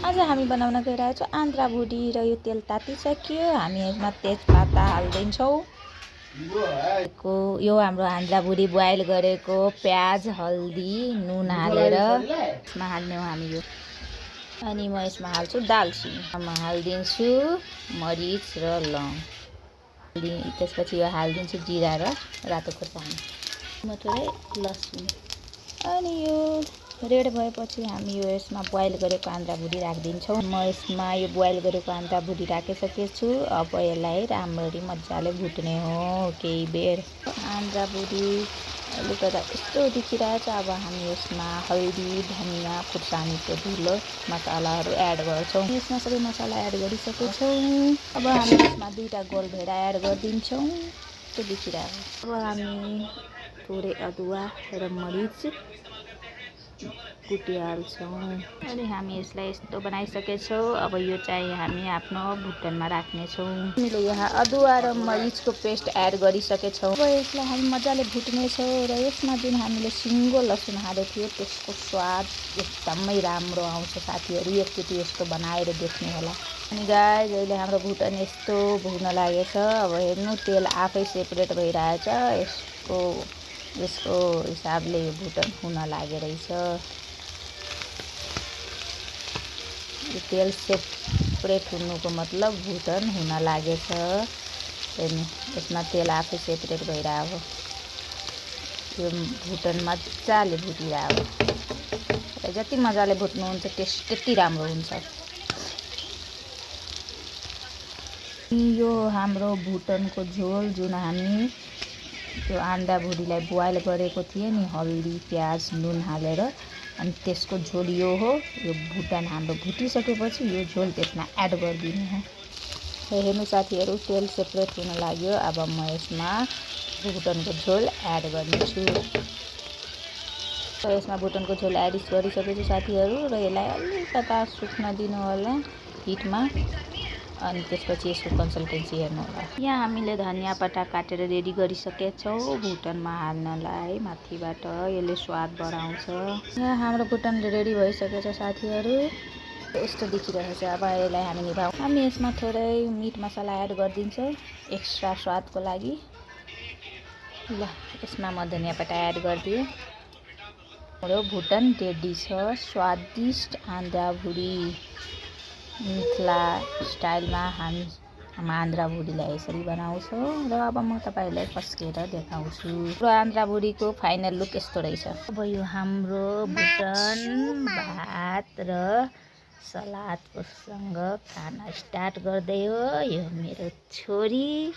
आज हामी बनाउन गइरहेको छौँ आन्द्रा भुडी र यो तेल तातिसक्यो। हामी यसमा तेजपत्ता हाल्दैछौँ। यो हाम्रो आन्द्रा भुडी बोइल गरेको प्याज, हल्दी, नुन हालेर यसमा हाल्ने हो हामी यो। अनि म यसमा हाल्छु दालचिनी। म हाल्दिन्छु मरिच र लौङ। त्यसपछि यो हाल्दिन्छु जिरा र रातो खोर्सानी। म थोरै लसुन। अनि यो रेड भएपछि हामी यो यसमा बोइल गरेको आन्द्रा भुडी राखिदिन्छौँ। म यसमा यो बोइल गरेको आन्द्रा भुडी राखिसकेछु। अब यसलाई राम्ररी मजाले भुट्ने हो केही बेर। आन्द्रा भुडी अलिकता यस्तो देखिरहेछ। अब हामी यसमा हल्दी, धनियाँ, खुर्सानीको धुलो, मसालाहरू एड गर्छौँ। यसमा सबै मसाला एड गरिसकेछौँ। अब हामी यसमा 2टा गोल भेडा एड गरिदिन्छौँ। यस्तो देखिरहेको। अब हामी थोरै अदुवा र मरिच कुटिहाल्छौँ। अनि हामी यसलाई यस्तो बनाइसकेछौँ। अब यो चाहिँ हामी आफ्नो भुटनमा राख्नेछौँ। हामीले यहाँ अदुवा र मरिचको पेस्ट एड गरिसकेछौँ। अब यसलाई हामी मजाले भुट्नेछौँ र यसमा जुन हामीले सिङ्गो लसुन हालेको थियो त्यसको स्वाद एकदमै राम्रो आउँछ। साथीहरू एकचोटि यस्तो बनाएर देख्नु होला। अनि गाइस अहिले हाम्रो भुटन यस्तो भुट्न लागेछ। अब हेर्नु तेल आफै सेपरेट भइरहेछ। यसको हिसाबले यो भुटन हुन लागेको रहेछ। यो तेल सेपरेट हुनुको मतलब भुटन हुन लागेछ। हेर्नु यसमा तेल आफै सेपरेट भइरहेको। यो भुटन मजाले भुटिरहेको। जति मजाले भुट्नुहुन्छ त्यति राम्रो हुन्छ। यो हाम्रो भुटनको झोल जुन हामी त्यो आन्द्रा भुडीलाई बोइल गरेको थिएँ नि हल्दी, प्याज, नुन हालेर, अनि त्यसको झोल यो हो। यो भुटन हाम्रो भुटिसकेपछि यो झोल त्यसमा एड गरिदिनु हो। हेर्नु साथीहरू तेल सेपरेट हुन लाग्यो। अब म यसमा भुटनको झोल एड गर्नेछु। यसमा भुटनको झोल एड गरिसकेछु साथीहरू र यसलाई अलिकता सुक्न दिनु होला हिटमा। अनि त्यसपछि यसको कन्सिस्टेन्सी हेर्नु होला। यहाँ हामीले धनियाँ पत्ता काटेर रेडी गरिसकेछौँ भुटनमा हाल्नलाई माथिबाट। यसले स्वाद बढाउँछ। यहाँ हाम्रो भुटन रेडी भइसकेछ साथीहरू। यस्तो देखिरहेछ। अब यसलाई हामी निभाउँ। हामी यसमा थोरै मिट मसाला एड गरिदिन्छौँ एक्स्ट्रा स्वादको लागि। ल यसमा म धनियाँ पत्ता एड गरिदिएँ। हाम्रो भुटन रेडी छ। स्वादिष्ट आन्द्रा भुडी मिथिला स्टाइलमा हामी आन्द्रा भुडीलाई यसरी बनाउँछौँ। र अब म तपाईँलाई पस्केर देखाउँछु। र आन्द्रा भुडीको फाइनल लुक यस्तो रहेछ। अब यो हाम्रो भुटन भात र सलादको सँग खाना स्टार्ट गर्दै हो। यो मेरो छोरी